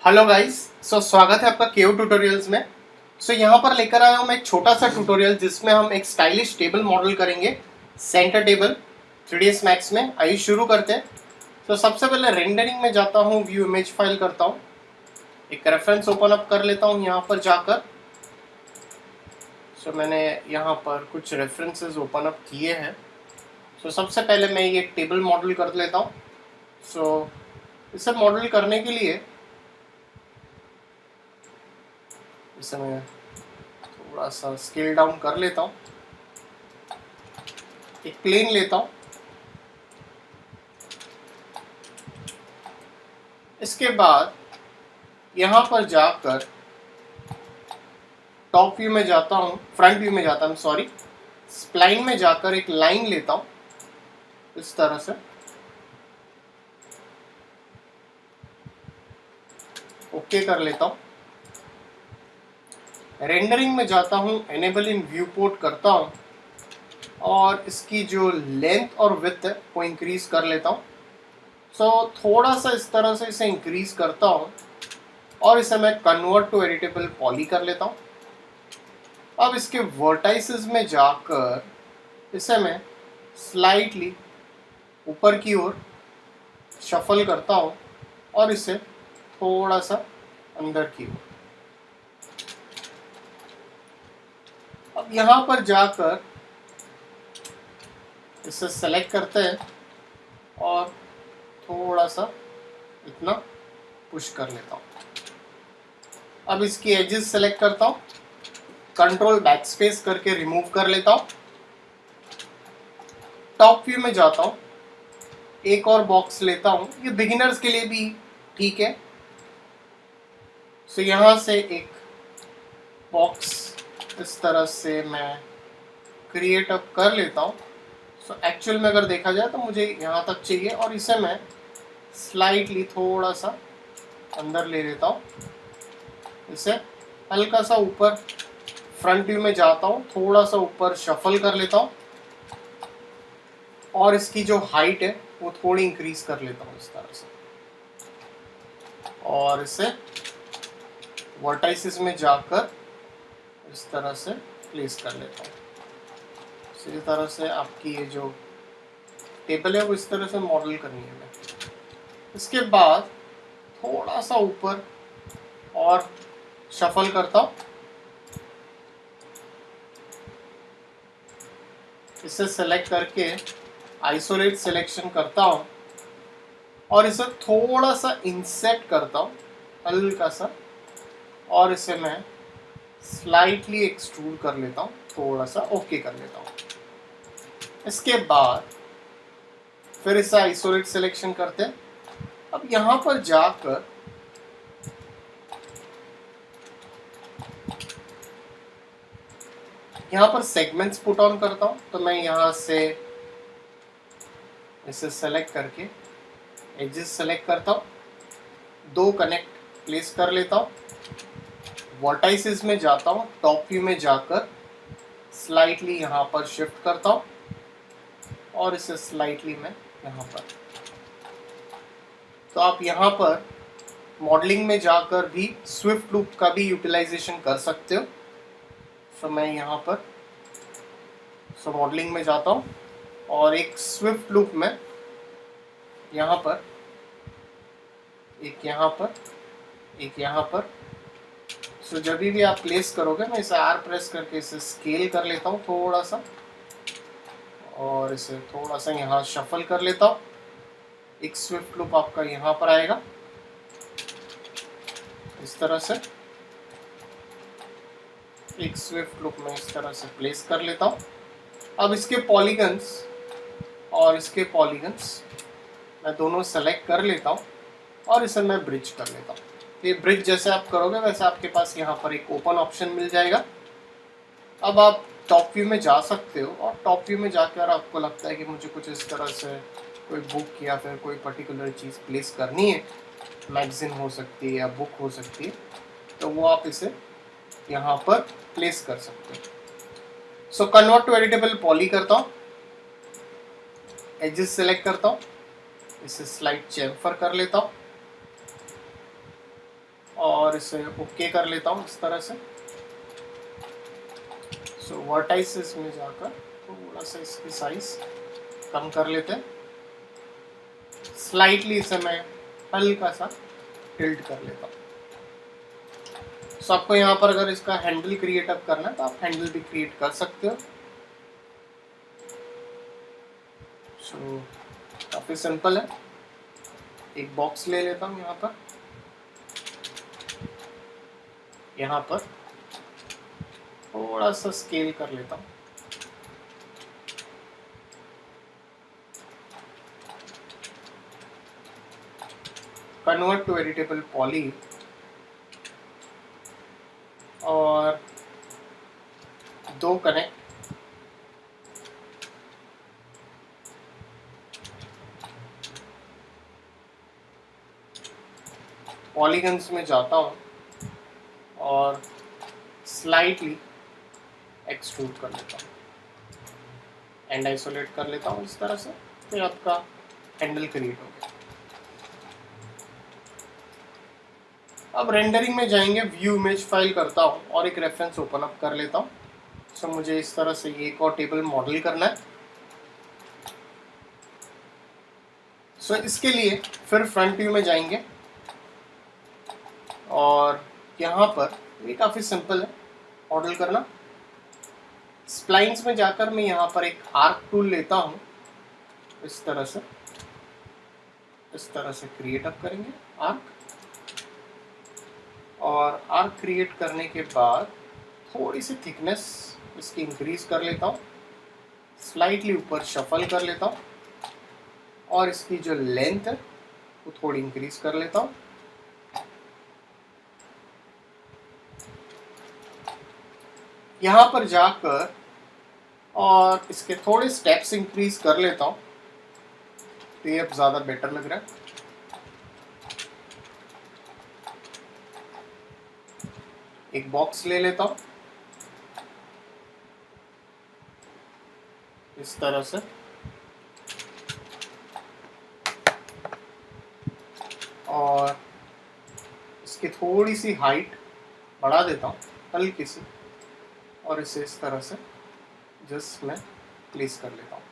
Hello guys. स्वागत है आपका केओ ट्यूटोरियल्स में। यहाँ पर लेकर आया हूँ मैं एक छोटा सा ट्यूटोरियल जिसमें हम एक स्टाइलिश टेबल मॉडल करेंगे, सेंटर टेबल 3ds मैक्स में। आइए शुरू करते हैं। सबसे पहले रेंडरिंग में जाता हूँ, व्यू इमेज फाइल करता हूँ, एक रेफरेंस ओपन अप कर लेता हूँ यहाँ पर जाकर। मैंने यहाँ पर कुछ रेफरेंसेस ओपन अप किए हैं। सबसे पहले मैं ये टेबल मॉडल कर लेता हूँ। इसे मॉडल करने के लिए इसे मैं थोड़ा सा स्केल डाउन कर लेता हूँ, एक प्लेन लेता हूँ। इसके बाद यहाँ पर जाकर टॉप व्यू में जाता हूँ, फ्रंट व्यू में जाता हूँ, सॉरी, स्प्लाइन में जाकर एक लाइन लेता हूँ इस तरह से, ओके कर लेता हूँ। रेंडरिंग में जाता हूँ, एनेबल इन व्यू पोर्ट करता हूँ और इसकी जो लेंथ और विड्थ है वो इंक्रीज कर लेता हूँ। थोड़ा सा इस तरह से इसे इंक्रीज करता हूँ और इसे मैं कन्वर्ट टू एडिटेबल पॉली कर लेता हूँ। अब इसके वर्टाइसेस में जाकर इसे मैं स्लाइटली ऊपर की ओर शफल करता हूँ और इसे थोड़ा सा अंदर की ओर। अब यहाँ पर जाकर इसे सेलेक्ट करते हैं और थोड़ा सा इतना पुश कर लेता हूँ। अब इसकी एजेस सेलेक्ट करता हूँ, कंट्रोल बैक स्पेस करके रिमूव कर लेता हूँ। टॉप व्यू में जाता हूँ, एक और बॉक्स लेता हूँ, ये बिगिनर्स के लिए भी ठीक है। यहाँ से एक बॉक्स इस तरह से मैं क्रिएट अप कर लेता हूँ। एक्चुअल में अगर देखा जाए तो मुझे यहाँ तक चाहिए और इसे मैं स्लाइटली थोड़ा सा अंदर ले लेता हूँ। इसे हल्का सा ऊपर फ्रंट व्यू में जाता हूँ, थोड़ा सा ऊपर शफल कर लेता हूँ और इसकी जो हाइट है वो थोड़ी इंक्रीज कर लेता हूँ इस तरह से, और इसे वर्टाइसेस में जाकर इस तरह से प्लेस कर लेता हूँ। इस तरह से आपकी ये जो टेबल है वो इस तरह से मॉडल करनी है मैं। इसके बाद थोड़ा सा ऊपर और शफल करता हूँ, इसे सेलेक्ट करके आइसोलेट सिलेक्शन करता हूँ और इसे थोड़ा सा इंसेट करता हूँ हल्का सा, और इसे मैं स्लाइटली एक्सट्रूड कर लेता हूँ, थोड़ा सा ओके कर लेता हूँ। इसके बाद फिर इसे आइसोलेट सिलेक्शन करते हैं। अब यहाँ पर जाकर यहाँ पर सेगमेंट्स पुट ऑन करता हूँ, तो मैं यहाँ से इसे सेलेक्ट करके एजेस सेलेक्ट करता हूँ, दो कनेक्ट प्लेस कर लेता हूँ। वर्टाइसेस में जाता हूँ, टॉप व्यू में जाकर स्लाइटली यहाँ पर शिफ्ट करता हूँ और इसे स्लाइटली मैं यहाँ पर। तो आप यहाँ पर मॉडलिंग में जाकर भी स्विफ्ट लूप का भी यूटिलाइजेशन कर सकते हो। मैं यहाँ पर मॉडलिंग में जाता हूँ और एक स्विफ्ट लूप में यहाँ पर, एक यहाँ पर, एक यहाँ पर। जब भी आप प्लेस करोगे मैं इसे आर प्रेस करके इसे स्केल कर लेता हूँ थोड़ा सा और इसे थोड़ा सा यहाँ शफल कर लेता हूँ। एक स्विफ्ट लूप आपका यहाँ पर आएगा इस तरह से, एक स्विफ्ट लूप में इस तरह से प्लेस कर लेता हूँ। अब इसके पॉलीगन्स और इसके पॉलीगन्स मैं दोनों सेलेक्ट कर लेता हूँ और इसे मैं ब्रिज कर लेता हूँ। ये ब्रिज जैसे आप करोगे वैसे आपके पास यहाँ पर एक ओपन ऑप्शन मिल जाएगा। अब आप टॉप व्यू में जा सकते हो और टॉप व्यू में जाकर आपको लगता है कि मुझे कुछ इस तरह से कोई बुक या फिर कोई पर्टिकुलर चीज़ प्लेस करनी है, मैगजीन हो सकती है या बुक हो सकती है, तो वो आप इसे यहाँ पर प्लेस कर सकते हो। कन्वर्ट टू एडिटेबल पॉली करता हूँ, एजेस सेलेक्ट करता हूँ, इसे स्लाइड चेम्फर कर लेता हूँ और इसे ओके कर लेता हूँ इस तरह से। सो वर्टाइसेस में जाकर थोड़ा सा इसकी साइज कम कर लेते हैं, स्लाइटली इसे मैं हल्का सा टिल्ट कर लेता हूँ। सो आपको यहाँ पर अगर इसका हैंडल क्रिएट अप करना है तो आप हैंडल भी क्रिएट कर सकते हो। सो काफ़ी सिंपल है। एक बॉक्स ले लेता हूँ यहाँ पर थोड़ा सा स्केल कर लेता हूँ। कन्वर्ट टू एडिटेबल पॉली और 2 कनेक्ट, पॉलीगन्स में जाता हूँ और स्लाइटली एक्सट्रूड कर लेता हूँ, एंड आइसोलेट कर लेता हूँ इस तरह से। फिर आपका हैंडल क्रिएट हो गया। अब रेंडरिंग में जाएंगे, व्यू इमेज फाइल करता हूँ और एक रेफरेंस ओपन अप कर लेता हूँ। सो मुझे इस तरह से एक और टेबल मॉडल करना है। सो इसके लिए फिर फ्रंट व्यू में जाएंगे और यहाँ पर ये काफ़ी सिंपल है मॉडल करना। स्प्लाइन्स में जाकर मैं यहाँ पर एक आर्क टूल लेता हूँ, इस तरह से क्रिएट अप करेंगे आर्क, और आर्क क्रिएट करने के बाद थोड़ी सी थिकनेस इसकी इंक्रीज कर लेता हूँ, स्लाइटली ऊपर शफल कर लेता हूँ और इसकी जो लेंथ है वो थोड़ी इंक्रीज कर लेता हूँ। यहाँ पर जाकर और इसके थोड़े स्टेप्स इंक्रीज कर लेता हूँ, तो ये अब ज़्यादा बेटर लग रहा है। एक बॉक्स ले लेता हूँ इस तरह से, और इसकी थोड़ी सी हाइट बढ़ा देता हूँ हल्की सी, और इसे इस तरह से जस्ट मैं प्लेस कर लेता हूँ।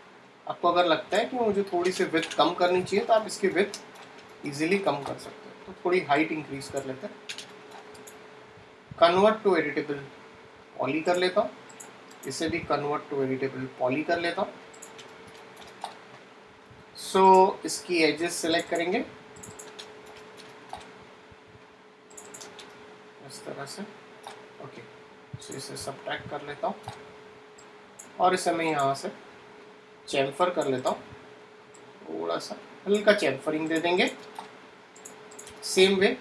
आपको अगर लगता है कि मुझे थोड़ी सी विड्थ कम करनी चाहिए तो आप इसकी विड्थ इजीली कम कर सकते हो। तो थोड़ी हाइट इंक्रीज कर लेते हैं। कन्वर्ट टू एडिटेबल पॉली कर लेता हूँ, इसे भी कन्वर्ट टू एडिटेबल पॉली कर लेता हूँ। सो इसकी एजेस सेलेक्ट करेंगे इस तरह से, ओके। सो इसे सबट्रैक्ट कर लेता हूँ और इसे मैं यहाँ से चैम्फर कर लेता हूँ, थोड़ा सा हल्का चैम्फरिंग दे देंगे। सेम वे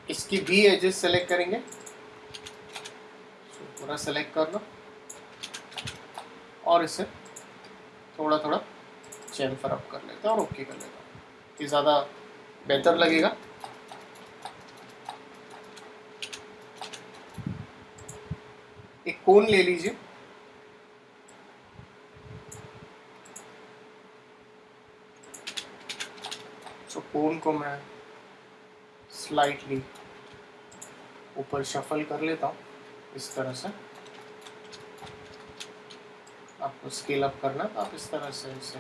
इसकी भी एजेस सेलेक्ट करेंगे, पूरा सेलेक्ट कर लो और इसे थोड़ा थोड़ा चैम्फर अप कर लेते हैं और ओके कर लेता हूँ, ये ज़्यादा बेहतर लगेगा। एक कोन ले लीजिए, सो कोन को मैं स्लाइटली ऊपर शफल कर लेता हूँ इस तरह से। आपको स्केल अप करना तो आप इस तरह से इसे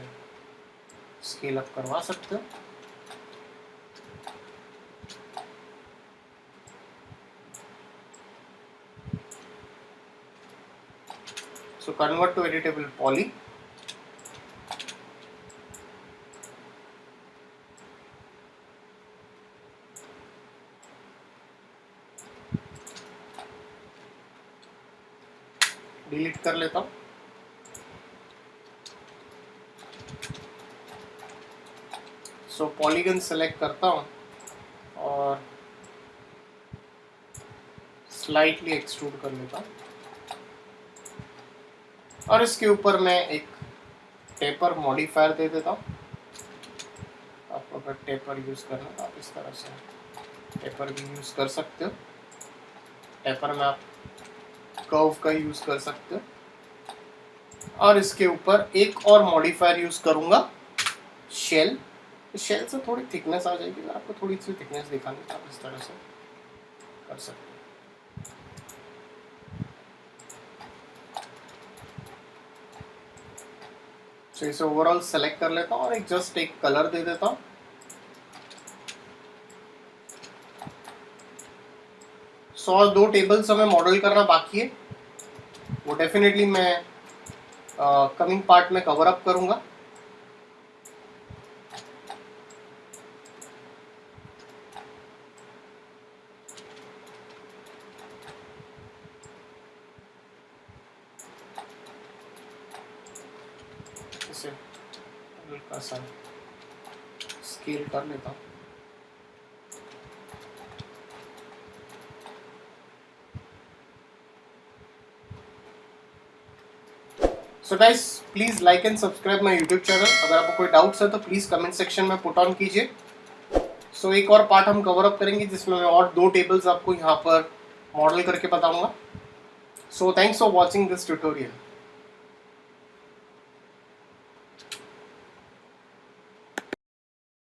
स्केल अप करवा सकते हो। So convert to editable poly, delete कर लेता हूँ। सो पॉलीगन सेलेक्ट करता हूँ और स्लाइटली एक्सट्रूड कर लेता हूँ, और इसके ऊपर मैं एक टेपर मॉडिफायर दे देता हूँ। आपको अगर टेपर यूज़ करना तो आप इस तरह से टेपर भी यूज़ कर सकते हो। टेपर में आप कर्व का यूज़ कर सकते हो, और इसके ऊपर एक और मॉडिफायर यूज़ करूँगा, शेल। शेल से थोड़ी थिकनेस आ जाएगी, अगर आपको थोड़ी सी थिकनेस दिखानी तो आप इस तरह से कर सकते हैं। तो इसे ओवरऑल सेलेक्ट कर लेता हूँ और एक जस्ट एक कलर दे देता हूँ। सो और 2 टेबल्स हमें मॉडल करना बाकी है, वो डेफिनेटली मैं कमिंग पार्ट में कवर अप करूंगा। इसे हल्का सा स्केल कर लेता हूँ। So guys please like and subscribe my YouTube channel. अगर आपको कोई डाउट्स है तो प्लीज कमेंट सेक्शन में पुट ऑन कीजिए। सो एक और पार्ट हम कवर अप करेंगे जिसमें मैं और 2 टेबल्स आपको यहाँ पर मॉडल करके बताऊंगा। So thanks for watching this tutorial.